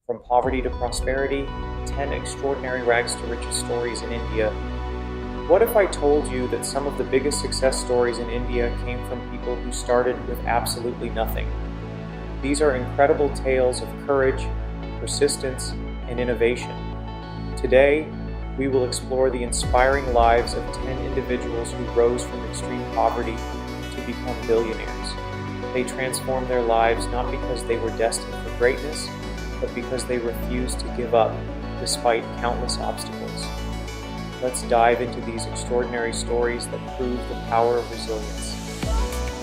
From poverty to prosperity, 10 extraordinary rags to riches stories in India. What if I told you that some of the biggest success stories in India came from people who started with absolutely nothing? These are incredible tales of courage, persistence, and innovation. Today, we will explore the inspiring lives of 10 individuals who rose from extreme poverty to become billionaires. They transformed their lives not because they were destined for greatness, but because they refused to give up despite countless obstacles. Let's dive into these extraordinary stories that prove the power of resilience.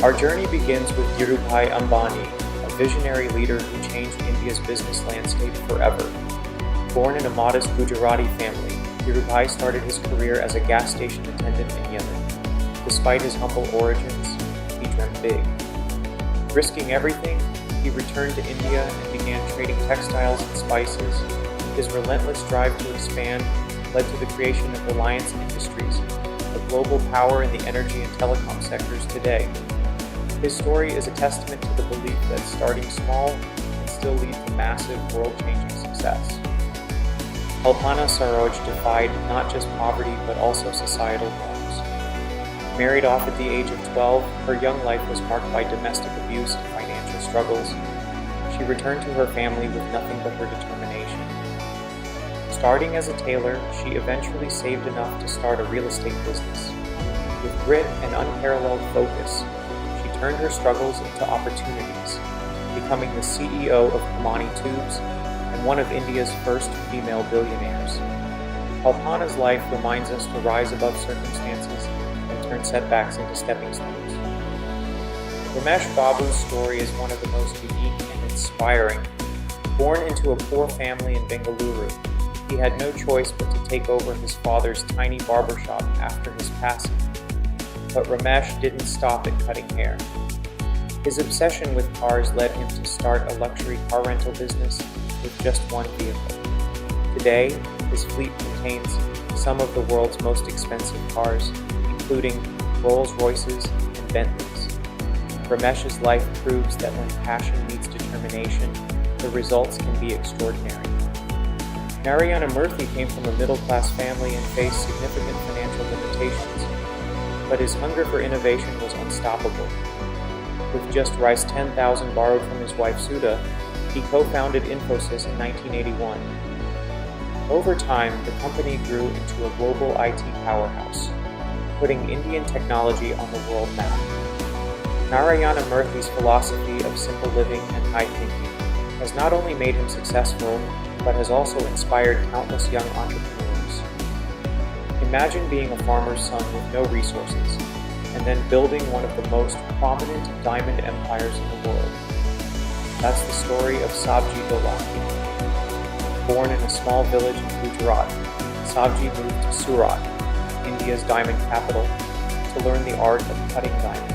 Our journey begins with Dhirubhai Ambani, a visionary leader who changed India's business landscape forever. Born in a modest Gujarati family, Dhirubhai started his career as a gas station attendant in Yemen. Despite his humble origins, he dreamt big. Risking everything, he returned to India and began trading textiles and spices. His relentless drive to expand led to the creation of Reliance Industries, a global power in the energy and telecom sectors today. His story is a testament to the belief that starting small can still lead to massive, world-changing success. Kalpana Saroj defied not just poverty but also societal norms. Married off at the age of 12, her young life was marked by domestic abuse and financial struggles. She returned to her family with nothing but her determination. Starting as a tailor, she eventually saved enough to start a real estate business. With grit and unparalleled focus, she turned her struggles into opportunities, becoming the CEO of Kamani Tubes and one of India's first female billionaires. Kalpana's life reminds us to rise above circumstances and turn setbacks into stepping stones. Ramesh Babu's story is one of the most unique and inspiring. Born into a poor family in Bengaluru, he had no choice but to take over his father's tiny barbershop after his passing. But Ramesh didn't stop at cutting hair. His obsession with cars led him to start a luxury car rental business with just one vehicle. Today, his fleet contains some of the world's most expensive cars, including Rolls-Royces and Bentleys. Ramesh's life proves that when passion meets determination, the results can be extraordinary. Narayana Murthy came from a middle-class family and faced significant financial limitations, but his hunger for innovation was unstoppable. With just Rs 10,000 borrowed from his wife Sudha, he co-founded Infosys in 1981. Over time, the company grew into a global IT powerhouse, putting Indian technology on the world map. Narayana Murthy's philosophy of simple living and high thinking has not only made him successful, but has also inspired countless young entrepreneurs. Imagine being a farmer's son with no resources, and then building one of the most prominent diamond empires in the world. That's the story of Sabji Dolaki. Born in a small village in Gujarat, Sabji moved to Surat, India's diamond capital, to learn the art of cutting diamonds.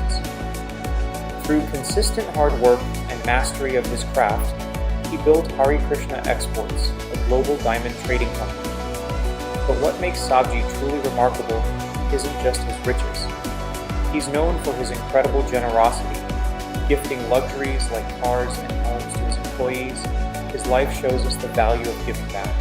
Through consistent hard work and mastery of his craft, he built Hari Krishna Exports, a global diamond trading company. But what makes Sabji truly remarkable isn't just his riches. He's known for his incredible generosity, gifting luxuries like cars and homes to his employees. His life shows us the value of giving back.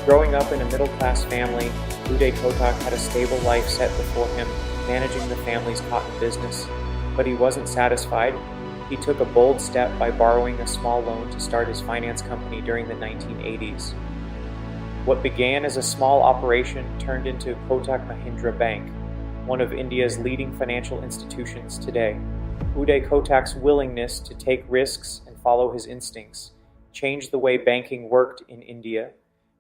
Growing up in a middle-class family, Uday Kotak had a stable life set before him, managing the family's cotton business. But he wasn't satisfied. He took a bold step by borrowing a small loan to start his finance company during the 1980s. What began as a small operation turned into Kotak Mahindra Bank, one of India's leading financial institutions today. Uday Kotak's willingness to take risks and follow his instincts changed the way banking worked in India,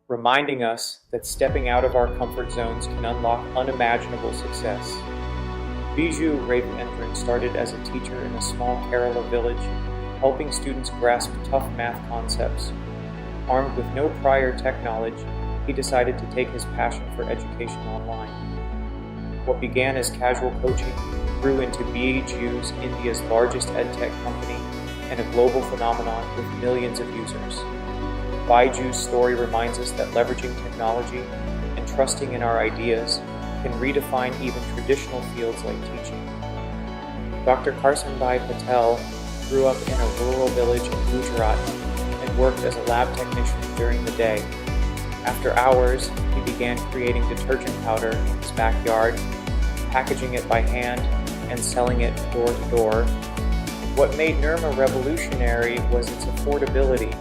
reminding us that stepping out of our comfort zones can unlock unimaginable success. Biju Ravindran started as a teacher in a small Kerala village, helping students grasp tough math concepts. Armed with no prior tech knowledge, he decided to take his passion for education online. What began as casual coaching grew into Biju's India's largest edtech company and a global phenomenon with millions of users. Biju's story reminds us that leveraging technology and trusting in our ideas can redefine even traditional fields like teaching. Dr. Karsanbhai Patel grew up in a rural village in Gujarat and worked as a lab technician during the day. After hours, he began creating detergent powder in his backyard, packaging it by hand, and selling it door to door. What made Nirma revolutionary was its affordability,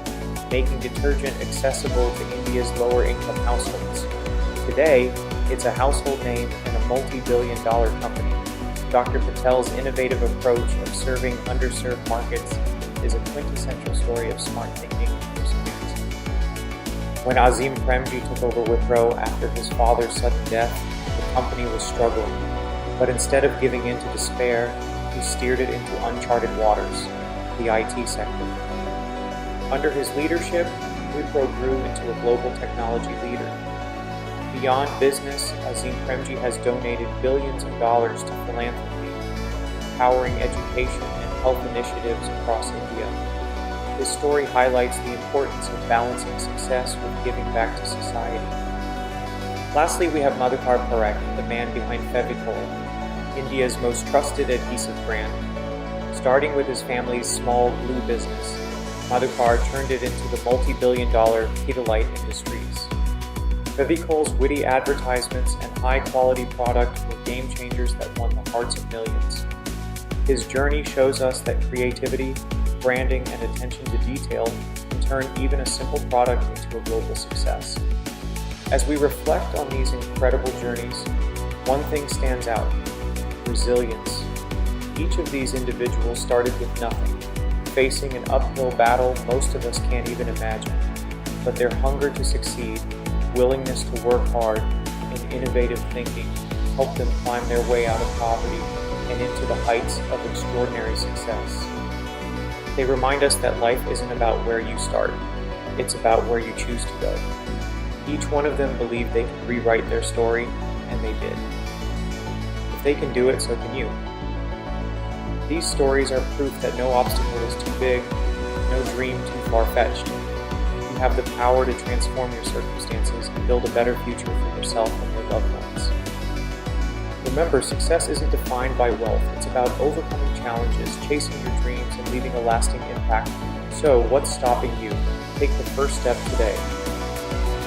making detergent accessible to India's lower-income households. Today, it's a household name and a multi-billion-dollar company. Dr. Patel's innovative approach of serving underserved markets is a quintessential story of smart thinking and perseverance. When Azim Premji took over Wipro after his father's sudden death, the company was struggling. But instead of giving in to despair, he steered it into uncharted waters, the IT sector. Under his leadership, Wipro grew into a global technology leader. Beyond business, Azim Premji has donated billions of dollars to philanthropy, empowering education and health initiatives across India. This story highlights the importance of balancing success with giving back to society. Lastly, we have Madhukar Parekh, the man behind Fevicol, India's most trusted adhesive brand. Starting with his family's small glue business, Madhukar turned it into the multi-billion-dollar Pidilite Industries. Fevicol's witty advertisements and high-quality product were game changers that won the hearts of millions. His journey shows us that creativity, branding, and attention to detail can turn even a simple product into a global success. As we reflect on these incredible journeys, one thing stands out: resilience. Each of these individuals started with nothing, facing an uphill battle most of us can't even imagine. But their hunger to succeed, willingness to work hard, and innovative thinking helped them climb their way out of poverty and into the heights of extraordinary success. They remind us that life isn't about where you start, it's about where you choose to go. Each one of them believed they could rewrite their story, and they did. If they can do it, so can you. These stories are proof that no obstacle is too big, no dream too far-fetched. You have the power to transform your circumstances and build a better future for yourself and your loved ones. Remember, success isn't defined by wealth. It's about overcoming challenges, chasing your dreams, and leaving a lasting impact. So, what's stopping you? Take the first step today.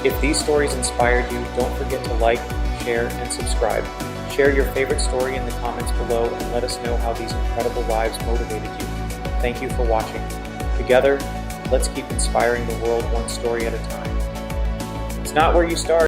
If these stories inspired you, don't forget to like, share, and subscribe. Share your favorite story in the comments below and let us know how these incredible lives motivated you. Thank you for watching. Together, let's keep inspiring the world one story at a time. It's not where you start.